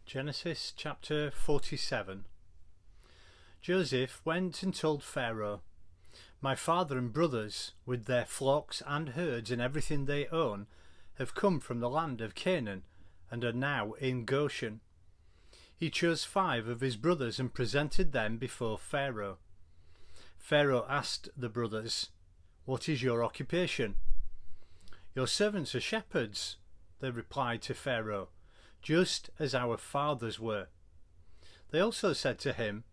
Genesis chapter 47. Joseph went and told Pharaoh, "My father and brothers, with their flocks and herds and everything they own, have come from the land of Canaan and are now in Goshen." He chose 5 of his brothers and presented them before Pharaoh. Pharaoh asked the brothers, "What is your occupation?" "Your servants are shepherds," they replied to Pharaoh, "just as our fathers were." They also said to him,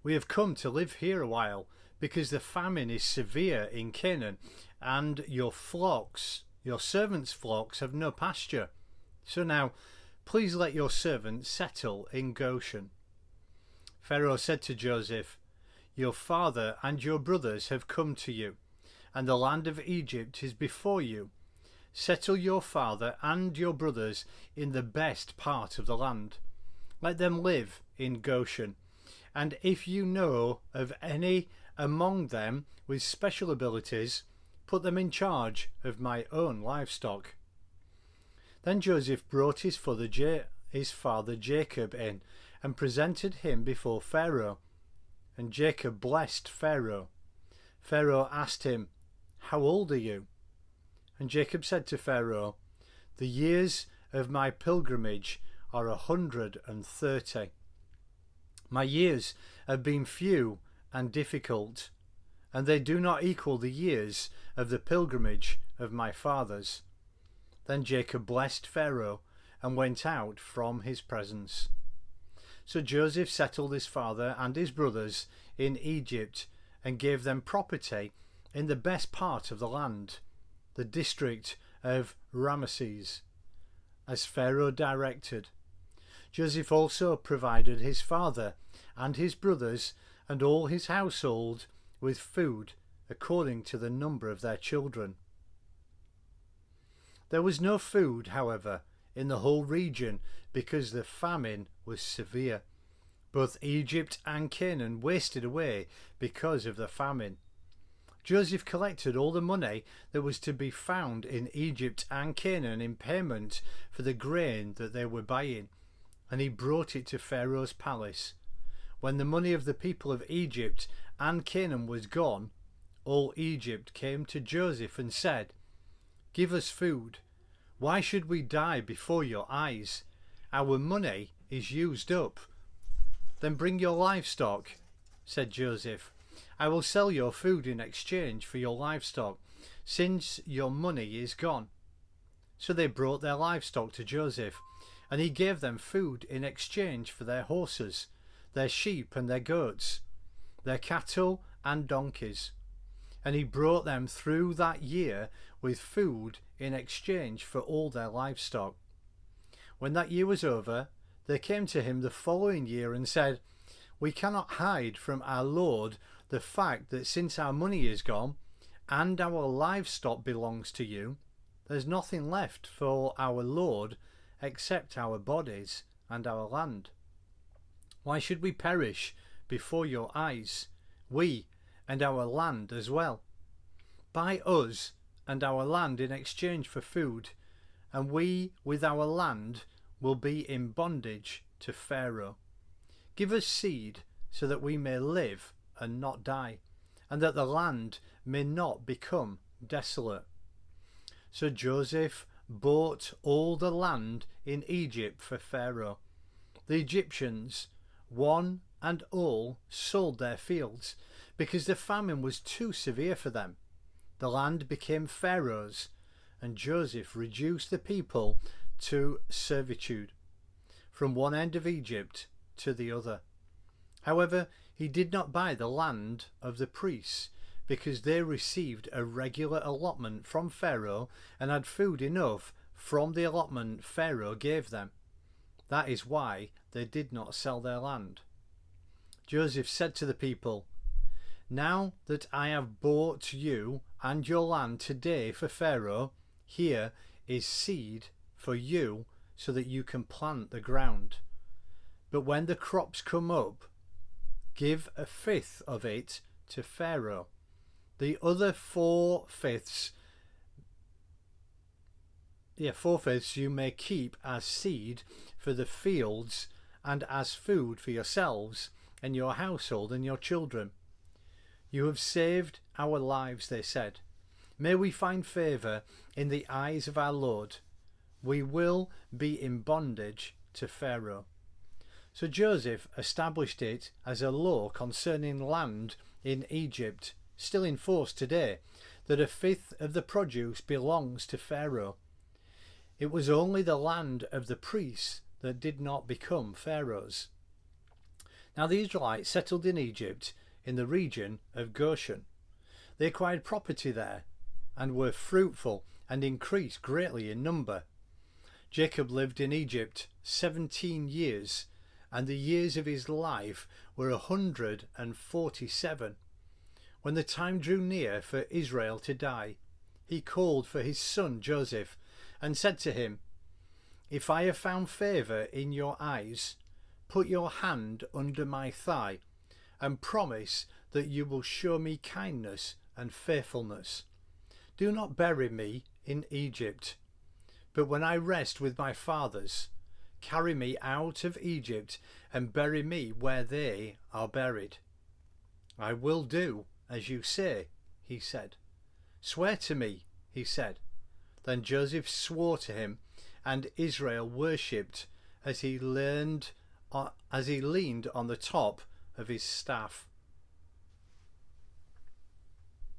"We have come to live here a while, because the famine is severe in Canaan, and your servants' flocks have no pasture. So now, please let your servants settle in Goshen." Pharaoh said to Joseph, "Your father and your brothers have come to you, and the land of Egypt is before you. Settle your father and your brothers in the best part of the land. Let them live in Goshen, and if you know of any among them with special abilities, put them in charge of my own livestock." Then Joseph brought his father Jacob in and presented him before Pharaoh, and Jacob blessed Pharaoh. Pharaoh asked him, "How old are you?" And Jacob said to Pharaoh, "The years of my pilgrimage are 130. My years have been few and difficult, and they do not equal the years of the pilgrimage of my fathers." Then Jacob blessed Pharaoh and went out from his presence. So Joseph settled his father and his brothers in Egypt and gave them property in the best part of the land, the district of Rameses, as Pharaoh directed. Joseph also provided his father and his brothers and all his household with food according to the number of their children. There was no food, however, in the whole region because the famine was severe. Both Egypt and Canaan wasted away because of the famine. Joseph collected all the money that was to be found in Egypt and Canaan in payment for the grain that they were buying, and he brought it to Pharaoh's palace. When the money of the people of Egypt and Canaan was gone, all Egypt came to Joseph and said, "Give us food. Why should we die before your eyes? Our money is used up." "Then bring your livestock," said Joseph. "I will sell your food in exchange for your livestock, since your money is gone." So they brought their livestock to Joseph, and he gave them food in exchange for their horses, their sheep and their goats, their cattle and donkeys. And he brought them through that year with food in exchange for all their livestock. When that year was over, they came to him the following year and said, "We cannot hide from our Lord the fact that since our money is gone and our livestock belongs to you, there's nothing left for our Lord except our bodies and our land. Why should we perish before your eyes, we and our land as well? Buy us and our land in exchange for food, and we with our land will be in bondage to Pharaoh. Give us seed so that we may live and not die, and that the land may not become desolate." So Joseph bought all the land in Egypt for Pharaoh. The Egyptians, one and all, sold their fields because the famine was too severe for them. The land became Pharaoh's, and Joseph reduced the people to servitude, from one end of Egypt to the other. However, he did not buy the land of the priests, because they received a regular allotment from Pharaoh and had food enough from the allotment Pharaoh gave them. That is why they did not sell their land. Joseph said to the people, "Now that I have bought you and your land today for Pharaoh, here is seed for you so that you can plant the ground. But when the crops come up, give 1/5 of it to Pharaoh. The other 4/5 4/5 you may keep as seed for the fields and as food for yourselves and your household and your children. You have saved our lives, they said. May we find favour in the eyes of our Lord. We will be in bondage to Pharaoh. So Joseph established it as a law concerning land in Egypt, still in force today, that a fifth of the produce belongs to Pharaoh. It was only the land of the priests that did not become Pharaoh's. Now the Israelites settled in Egypt in the region of Goshen. They acquired property there and were fruitful and increased greatly in number. Jacob lived in Egypt 17 years, and the years of his life were 147. When the time drew near for Israel to die, he called for his son Joseph and said to him, "If I have found favour in your eyes, put your hand under my thigh and promise that you will show me kindness and faithfulness. Do not bury me in Egypt, but when I rest with my fathers, carry me out of Egypt and bury me where they are buried." "I will do as you say," he said. "Swear to me," he said. Then Joseph swore to him, and Israel worshipped as he leaned on the top of his staff.